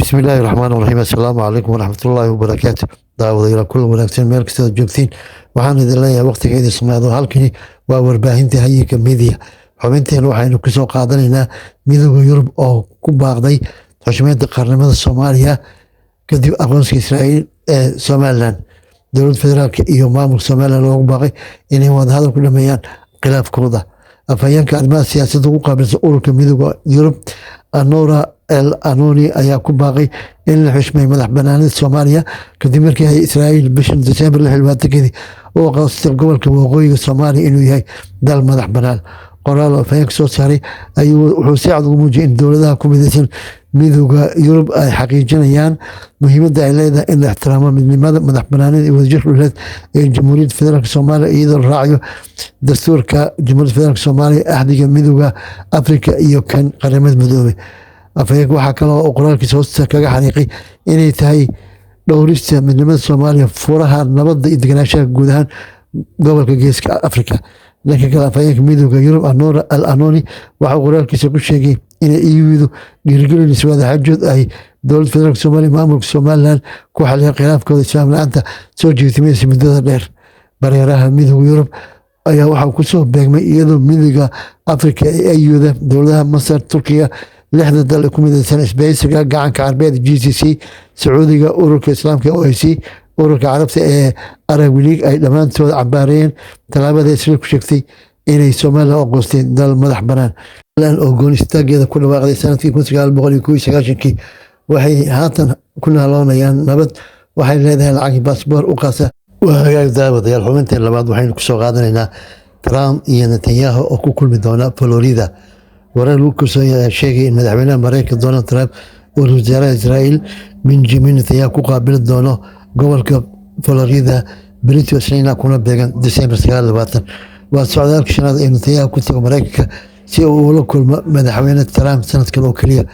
بسم الله الرحمن الرحيم. السلام عليكم ورحمة الله وبركاته. daawadayaal kulan wanaagsan meel kasta aad joogtiin, waxaan idin leeyahay waqtiga idin samaado. Halkani waa warbaahinta Hay'adda Media. Xubinteena waxaynu ku soo qaadanaynaa midowda Yurub oo ku baaqday xushmeynta qaranimada Soomaaliya kadib aqoonsiga Israa'iil ee Somaliland. Dowladda federaalka iyo maamulka Somaliland loogu baaqay inay wadahadal ku dhameeyaan khilaafkooda. Afhayeenka arrimaha siyaasadda ugu qaabilsan ururka midowda Yurub Anora El Anoni ayaa ku baaqay in la xushmeeyo madax banaanida Soomaaliya kadib markii ay Israa'iil bishii December 2020 u aqoonsatay gobolka waqooyiga Soomaaliya inuu yahay dal madax banaan. Qoraal afhayeenka soo saaray wuxuu si cad ugu muujiyay in dowladaha ku midaysan midowda Yurub ay xaqiijinayaan muhiimadda ay leedahay in la ixtiraamo midnimada, madax banaanida iyo wadajirka dhuleed ee Jamhuuriyadda Federaalka Soomaaliya iyadoo la raacayo dastuurka Jamhuuriyadda Federaalka Soomaaliya, ahdiga midowda Afrika iyo kan qaramada midoobay. Afhayeenka waxaa kale oo qoraalkiisa hoostiisa kaga xariiqay inay tahay dhowrista midnimada Soomaaliya furaha nabadda iyo deganaanshaha guud ahaan gobolka Geeska Afrika. Dhanka kale, afhayeenka midowda Yurub Anora El Anoni waxa uu qoraalkiisa ku sheegay inay EUdu dhiirigelinayso wadaxaajood ay dowladda federaalka Soomaaliya maamulka Somaliland ku xaliyaan khilaafkooda isfahan la'aanta soo jiitimaysa muddada dheer. Bareeraha midowda Yurub ayaa waxa uu ku soo beegmay iyadoo midowda Afrika ee EUda dowladaha Masar, Turkiga, lixda dal ku midaysan isbahaysiga gacanka Carbeed GCC, Sacuudiga, ururka Islaamka OIC, ururka Carabta ee Arab League ay dhammaantood cambaarayeen tallaabada Israa'iil ku sheegtay inay Soomaaliya u aqoonsatay dal madax banaan. Oo gooni istaageeda ku dhawaaqday sanadkii 1991 waxay haatan ku naaloonayaan nabad. waxay leedahay lacag baasboor u qaasa. waa hagaag daawadayaal, xubinteen labaad waxaynu ku soo qaadanaynaa Trump iyo Netanyahu oo ku kulmi doona Florida. warar lagu kalsoon sheegay in madaxweynaha Mareykanka Donald Trump uu ra'iisul wasaaraha Israa'iil Benjamin Netanyahu ku qaabili doono gobolka Florida Brito Isniina kuna beegan December 9. waa socdaalka shanaad ee Netanyahu ku tago Mareykanka si uu ula kulmo madaxweyne Trump sanadkan oo kaliya.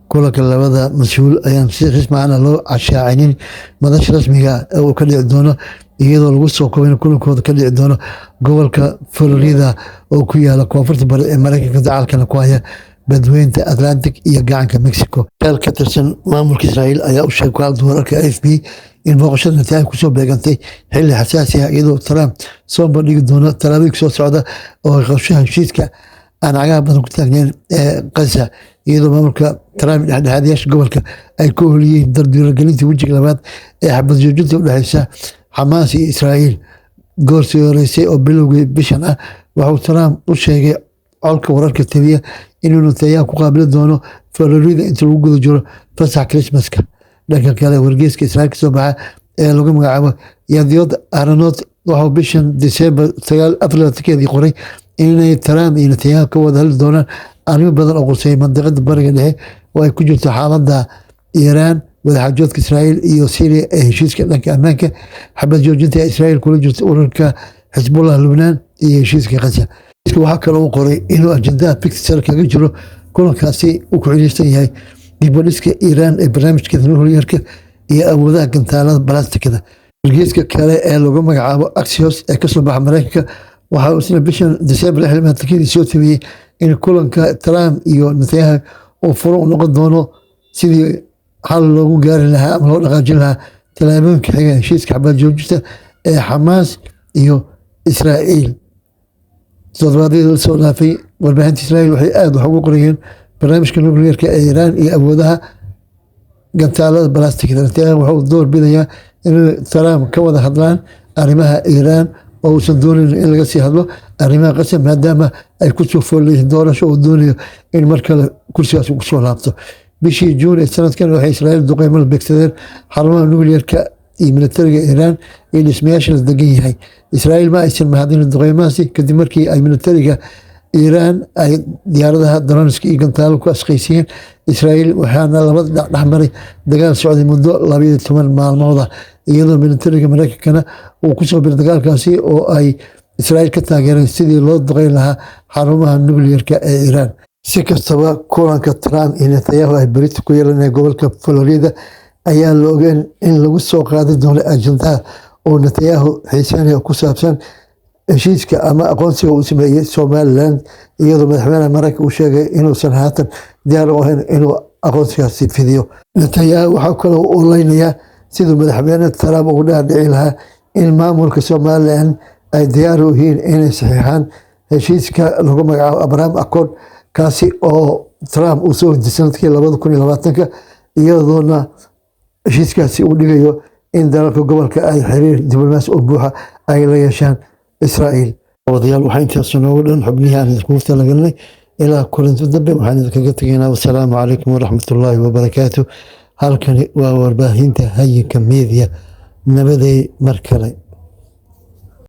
kulanka labada mas-uul ayaan si rasmi ah loo cashaacinin madasha rasmiga ah oo ka dhici doono, iyadoo lagu soo koobay kulankooda ka dhici doono gobolka Florida oo ku yaala koonfurta bari ee Mareykanka, dacalkana ku haya badweynta Atlantic iyo gacanka Mexico. Meel ka tirsan maamulka Israa'iil ayaa u sheegay kooxda wararka AFP in booqashada Netanyahu kusoo beegantay xilli xasaasi ah, iyadoo Trump soo bandhigi doono tallaabooyin soo socda oo qorshaha heshiiska aan cagaha badan ku taagnayn ee Gaza, iyadoo maamulka Trump dhexdhexaadiyaasha gobolka ay ku holiyeen dardargelinta wejiga labaad ee xabad joojinta u dhexeysa Xamaas iyo Israa'iil. goor sii horeysay oo bilowgii bishan ah waxuu Trump u sheegay colka wararka tabiya inuu Netanyahu ku qaabili doono Florida inta lagu guda jiro fasaxa Christmaska. dhanka kale, wargeyska Israa'iil ka soo baxa ee lagu magacaabo Yediot Aharonot waxuu bishan December 9 qoray inay Trump iyo Netanyahu ka wada hadli doonaan arrimo badan oo quseeya mandiqada bariga dhexe oo ay ku jirto xaaladda Iiraan, wadaxaajoodka Israa'iil iyo Syria ee heshiiska dhanka ammaanka, xabad joojinta ee Israa'iil kula jirto ururka Xisbullah Lubnaan iyo heshiiska Gaza. waxaa kaloo uu qoray inuu ajendaha Pixar kaga jiro kulankaasi uu ku xiriirsan yahay dib u dhiska Iiraan ee barnaamijkeeda nuclearka iyo awoodaha gantaalada balastikada. wargeyska kale ee lagu magacaabo Axios ee kasoo baxa Mareykanka waxa uu isna bishan December 20 soo tabiyey in kulanka Trump iyo Netanyahu uu furo u noqon doono sidii xal loogu gaari lahaa ama loo dhaqaajin lahaa tallaabooyinka xiga heshiiska xabad joojinta ee Xamaas iyo Israa'iil. toddobaadkii la soo dhaafay, warbaahinta Israa'iil waxay aad wax ugu qorayeen barnaamijka nuclearka ee Iiraan iyo awoodaha gantaalada balastikada. Netanyahu wuxuu door bidayaa in Trump ka wada hadlaan arrimaha Iiraan oo uusan doonayn in laga sii hadlo arrimaha Gaza maadaama ay ku soo foolleeyeen doorasho oo doonayo in mar kale kursigaas uu kusoo laabto. bishii Juun ee sanadkan waxay Israa'iil duqeymo la beegsadeen xarumaha nuclearka iyo militariga Iiraan iyo dhismayaasha la degan yahay. Israa'iil ma aysan mahadin duqeymahaasi kadib markii ay militariga Iiraan ay diyaaradaha droniska iyo gantaalo ku asqaysiiyeen Israa'iil, waxaana labada dhexmaray dagaal socday muddo 12 maalmood ah, iyadoo militariga Mareykankana uu ku soo biray dagaalkaasi oo ay Israa'iil ka taageereen sidii loo duqeyn lahaa xarumaha nuclearka ee Iiraan. si kastaba, kulanka Trump iyo Netanyahu ay berito ku yeelanayaan gobolka Florida ayaa la ogeyn in lagu soo qaadi doono ajendaha oo Netanyahu xiiseynaya ku saabsan heshiiska ama aqoonsiga uu sameeyey Somaliland, iyadoo madaxweynaha Mareykanka uu sheegay inuusan haatan diyaar u ahayn inuu aqoonsigaasi fidiyo. Netanyahu waxaa kaloo u oleynayaa siduu madaxweyne Trump ugu dhaadhici lahaa in maamulka Somaliland ay diyaar u yihiin inay saxiixaan heshiiska lagu magacaabo Abraham Accord, kaasi oo Trump uu soo hojiyay sanadkii 2020 iyadoona heshiiskaasi uu dhigayo in dalalka gobolka ay xiriir diblomaasi oo buuxa ay la yeeshaan Israa'iil. Wadayaal waxaa intaas noogu dhan xubnihii aan idinku talagalnay. ilaa kulanti dambe waxaan idinkaga tegaynaa. Wassalaamu calaykum waraxmatullaahi wabarakaatu. halkani waa warbaahinta Hayinka Media. nabaday mar kale.